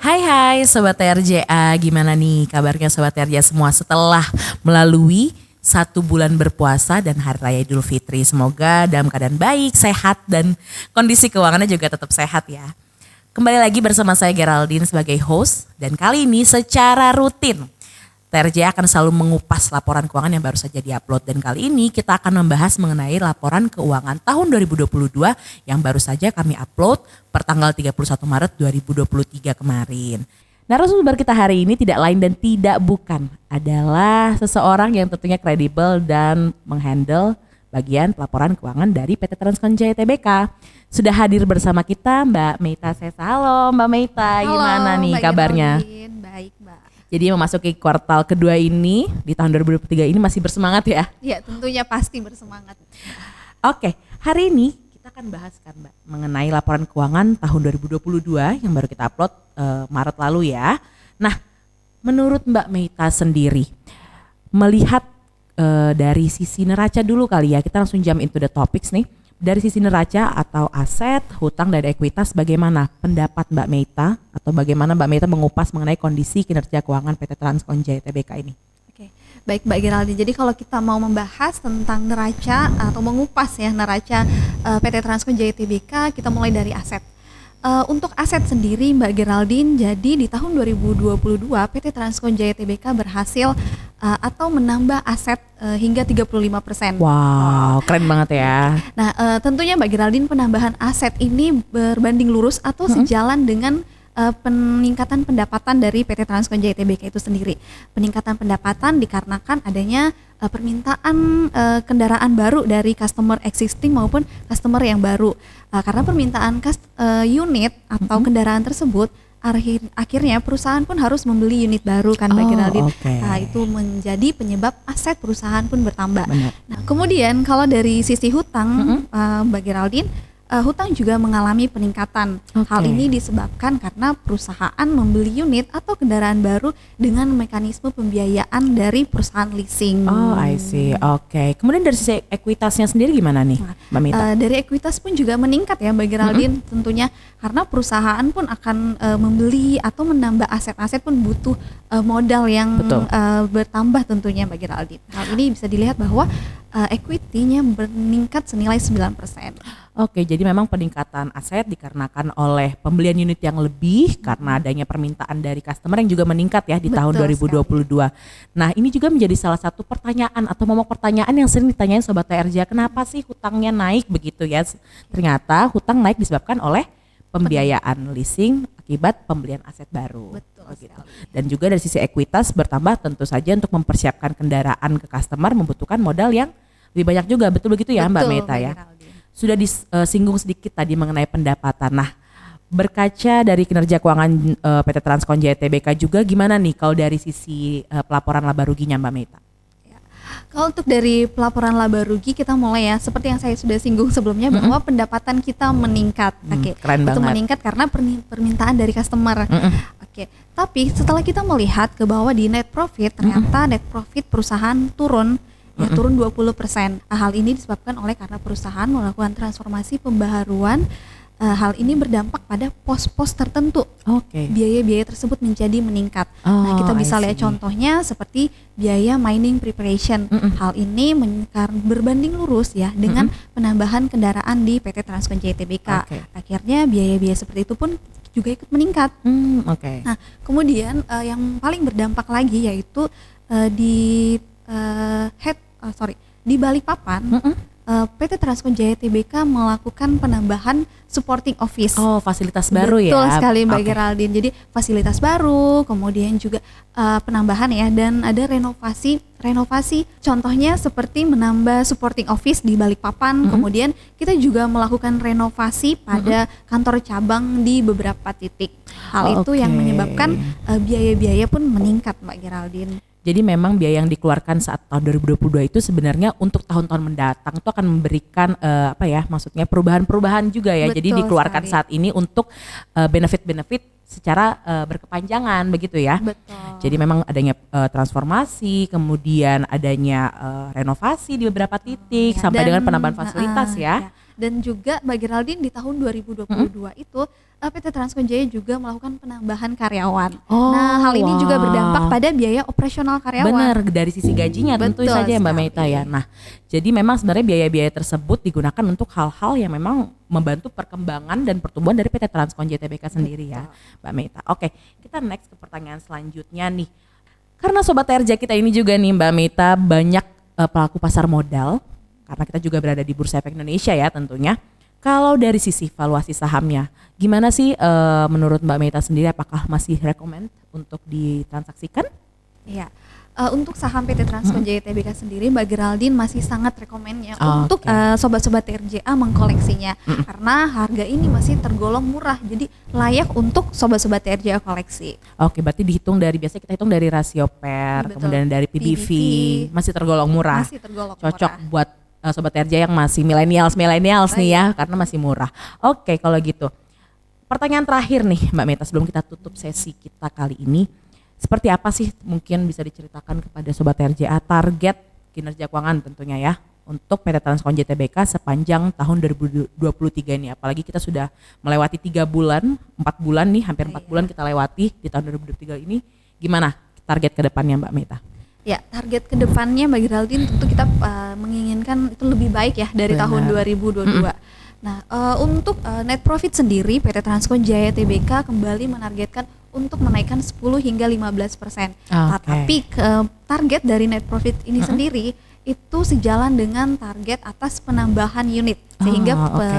Hai Sobat TRJA, gimana nih kabarnya Sobat TRJA semua setelah melalui 1 bulan berpuasa dan Hari Raya Idul Fitri. Semoga dalam keadaan baik, sehat dan kondisi keuangannya juga tetap sehat ya. Kembali lagi bersama saya Geraldine sebagai host dan kali ini secara rutin TRJA akan selalu mengupas laporan keuangan yang baru saja diupload dan kali ini kita akan membahas mengenai laporan keuangan tahun 2022 yang baru saja kami upload per tanggal 31 Maret 2023 kemarin. Narasumber kita hari ini tidak lain dan tidak bukan adalah seseorang yang tentunya kredibel dan menghandle bagian pelaporan keuangan dari PT Transcon Jaya Tbk. Sudah hadir bersama kita Mbak Meita Sesa. Halo Mbak Meita, gimana nih kabarnya? Baik Mbak. Jadi memasuki kuartal kedua ini di tahun 2023 ini masih bersemangat ya? Iya tentunya pasti bersemangat. Oke, hari ini kita akan bahas kan Mbak mengenai laporan keuangan tahun 2022 yang baru kita upload Maret lalu ya. Nah menurut Mbak Meita sendiri melihat dari sisi neraca dulu kali ya, kita langsung jump into the topics nih. Dari sisi neraca atau aset, hutang dan ekuitas, bagaimana pendapat Mbak Meita atau bagaimana Mbak Meita mengupas mengenai kondisi kinerja keuangan PT Transcon Jaya Tbk ini? Oke, baik Mbak Geraldine. Jadi kalau kita mau membahas tentang neraca atau mengupas ya neraca PT Transcon Jaya Tbk, kita mulai dari aset. Untuk aset sendiri Mbak Geraldine, jadi di tahun 2022 PT Transcon Jaya Tbk berhasil atau menambah aset hingga 35%. Wow, keren banget ya. Nah, tentunya Mbak Geraldine penambahan aset ini berbanding lurus atau sejalan dengan peningkatan pendapatan dari PT Transcon Jaya Tbk itu sendiri. Peningkatan pendapatan dikarenakan adanya permintaan kendaraan baru dari customer existing maupun customer yang baru. Karena permintaan unit atau kendaraan tersebut, akhirnya perusahaan pun harus membeli unit baru kan Mbak Geraldine. Okay. Nah, itu menjadi penyebab aset perusahaan pun bertambah. Benar. Nah, kemudian kalau dari sisi hutang Mbak Geraldine, hutang juga mengalami peningkatan. Hal ini disebabkan karena perusahaan membeli unit atau kendaraan baru dengan mekanisme pembiayaan dari perusahaan leasing. Oh, I see. Oke. Kemudian dari sisi ekuitasnya sendiri gimana nih, Mbak Meita? Dari ekuitas pun juga meningkat ya Mbak Geraldine, tentunya karena perusahaan pun akan membeli atau menambah aset-aset pun butuh modal yang bertambah tentunya Mbak Geraldine. Hal ini bisa dilihat bahwa equity-nya meningkat senilai 9%. Oke, jadi memang peningkatan aset dikarenakan oleh pembelian unit yang lebih karena adanya permintaan dari customer yang juga meningkat ya di tahun 2022. Sekali. Nah, ini juga menjadi salah satu pertanyaan atau momok pertanyaan yang sering ditanyain Sobat TRJ, kenapa sih hutangnya naik begitu ya? Ternyata hutang naik disebabkan oleh pembiayaan leasing akibat pembelian aset baru. Betul gitu. Dan juga dari sisi ekuitas bertambah tentu saja untuk mempersiapkan kendaraan ke customer membutuhkan modal yang lebih banyak juga. Betul begitu ya Mbak Meita ya? Sudah disinggung sedikit tadi mengenai pendapatan. Nah, berkaca dari kinerja keuangan PT Transcon Jaya Tbk juga gimana nih kalau dari sisi pelaporan laba ruginya Mbak Meita? Ya. Kalau untuk dari pelaporan laba rugi kita mulai ya, seperti yang saya sudah singgung sebelumnya bahwa pendapatan kita meningkat. Keren itu banget. Meningkat karena permintaan dari customer. Tapi setelah kita melihat ke bawah di net profit, ternyata net profit perusahaan turun. Turun 20%. Hal ini disebabkan oleh karena perusahaan melakukan transformasi pembaharuan. Hal ini berdampak pada pos-pos tertentu. Biaya-biaya tersebut menjadi meningkat. Nah, kita bisa lihat contohnya seperti biaya mining preparation. Hal ini berbanding lurus ya dengan penambahan kendaraan di PT Transcon Jaya Tbk. Akhirnya biaya-biaya seperti itu pun juga ikut meningkat. Nah, kemudian yang paling berdampak lagi yaitu di Balikpapan, PT Transcon Jaya Tbk melakukan penambahan supporting office. Fasilitas baru ya. Betul sekali Mbak Geraldine. Jadi fasilitas baru, kemudian juga penambahan ya, dan ada renovasi. Contohnya seperti menambah supporting office di Balikpapan. Kemudian kita juga melakukan renovasi pada kantor cabang di beberapa titik. Hal itu yang menyebabkan biaya-biaya pun meningkat Mbak Geraldine. Jadi memang biaya yang dikeluarkan saat tahun 2022 itu sebenarnya untuk tahun-tahun mendatang itu akan memberikan maksudnya perubahan-perubahan juga ya. Betul, jadi dikeluarkan sekali. saat ini untuk benefit-benefit secara berkepanjangan begitu ya. Betul. Jadi memang adanya transformasi, kemudian adanya renovasi di beberapa titik sampai dengan penambahan fasilitas ya. Dan juga Mbak Geraldine di tahun 2022 itu PT Transcon Jaya juga melakukan penambahan karyawan. Nah, hal ini juga berdampak pada biaya operasional karyawan. Benar, dari sisi gajinya tentu saja ya Mbak Meita ya. Nah, jadi memang sebenarnya biaya-biaya tersebut digunakan untuk hal-hal yang memang membantu perkembangan dan pertumbuhan dari PT Transcon Jaya Tbk sendiri ya Mbak Meita. Oke, kita next ke pertanyaan selanjutnya nih. Karena Sobat TRJ kita ini juga nih Mbak Meita banyak pelaku pasar modal, karena kita juga berada di Bursa Efek Indonesia ya tentunya. Kalau dari sisi valuasi sahamnya, gimana sih menurut Mbak Meita sendiri, apakah masih recommend untuk ditransaksikan? Iya, untuk saham PT Transcon Jaya Tbk sendiri Mbak Geraldine masih sangat rekomennya untuk sobat-sobat TRJA mengkoleksinya. Karena harga ini masih tergolong murah, jadi layak untuk sobat-sobat TRJA koleksi. Oke, berarti dihitung dari, biasanya kita hitung dari rasio PER, kemudian dari PBV, masih tergolong murah. Masih tergolong cocok murah. Buat sobat TRJ yang masih milenials nih ya, karena masih murah. Oke, kalau gitu. Pertanyaan terakhir nih Mbak Meita sebelum kita tutup sesi kita kali ini. Seperti apa sih mungkin bisa diceritakan kepada sobat TRJA target kinerja keuangan tentunya ya untuk PT Transcon Jaya Tbk sepanjang tahun 2023 ini. Apalagi kita sudah melewati 4 bulan nih, hampir 4 bulan kita lewati di tahun 2023 ini. Gimana target ke depannya Mbak Meita? Ya, target kedepannya Mbak Geraldine tentu kita menginginkan itu lebih baik ya dari tahun 2022. Nah, untuk net profit sendiri PT Transcon Jaya Tbk kembali menargetkan untuk menaikkan 10 hingga 15%. Tapi target dari net profit ini sendiri itu sejalan dengan target atas penambahan unit, sehingga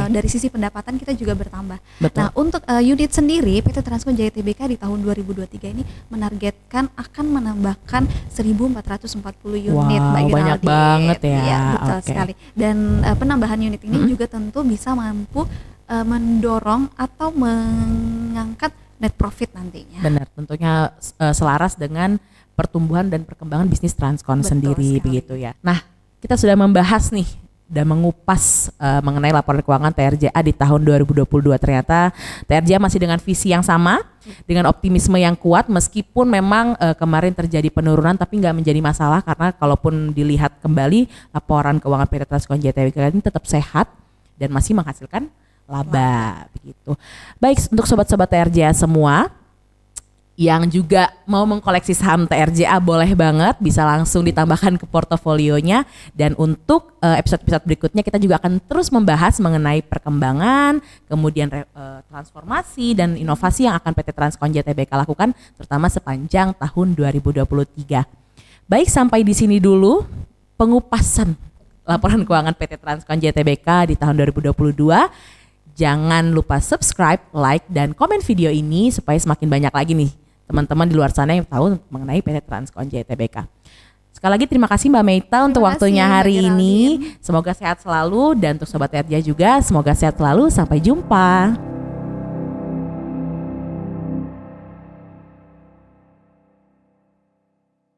dari sisi pendapatan kita juga bertambah. Betul. Nah, untuk unit sendiri PT Transcon Jaya Tbk di tahun 2023 ini menargetkan akan menambahkan 1.440 unit. Wow, banyak banget ya. Iya, betul sekali. Dan penambahan unit ini juga tentu bisa mampu mendorong atau mengangkat net profit nantinya. Benar, tentunya selaras dengan pertumbuhan dan perkembangan bisnis Transcon sendiri sekali. Begitu ya. Nah, kita sudah membahas nih dan mengupas mengenai laporan keuangan TRJA di tahun 2022. Ternyata TRJA masih dengan visi yang sama, dengan optimisme yang kuat meskipun memang kemarin terjadi penurunan, tapi nggak menjadi masalah karena kalaupun dilihat kembali laporan keuangan PT Transcon Jaya Tbk ini tetap sehat dan masih menghasilkan laba begitu. Baik, untuk sobat-sobat TRJA semua yang juga mau mengkoleksi saham TRJA boleh banget, bisa langsung ditambahkan ke portofolionya. Dan untuk episode-episode berikutnya kita juga akan terus membahas mengenai perkembangan, kemudian transformasi dan inovasi yang akan PT Transcon Jaya Tbk lakukan terutama sepanjang tahun 2023. Baik, sampai di sini dulu pengupasan laporan keuangan PT Transcon Jaya Tbk di tahun 2022. Jangan lupa subscribe, like, dan komen video ini supaya semakin banyak lagi nih teman-teman di luar sana yang tahu mengenai PT Transcon Jaya Tbk. Sekali lagi terima kasih Mbak Meita untuk waktunya hari ini. Semoga sehat selalu, dan untuk Sobat TRJ juga semoga sehat selalu. Sampai jumpa.